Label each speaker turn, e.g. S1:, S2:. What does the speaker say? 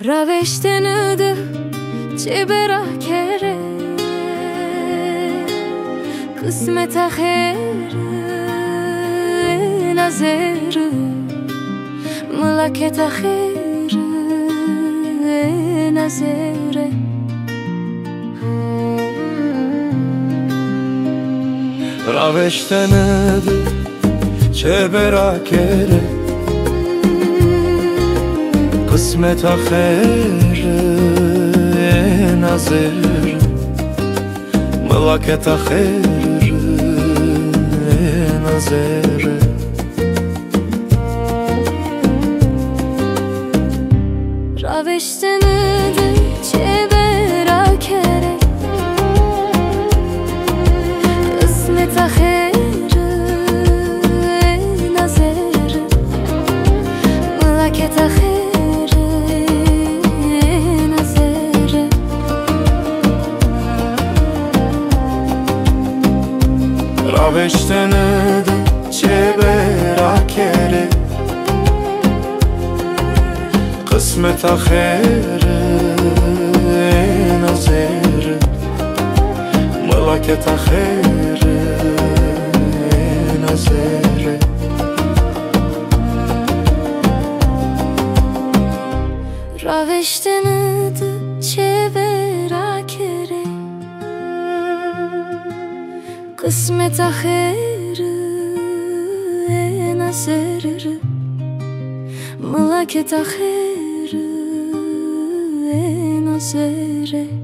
S1: Raveshtenüdü çibera kere Kısmet ahir nazir Melaket ahir nazir
S2: Raveshtenüdü çibera kere Kısmet ahir nazir Melaket ahir nazir
S1: Raveshtenüdü çibera kere Kısmet ahir nazir Melaket ahir
S2: Raveshtenüdü çibera kere Kısmet ahir nazir Melaket ahir nazir
S1: Raveshtenüdü çibera kere Kısmet ahir nazir Melaket ahir nazir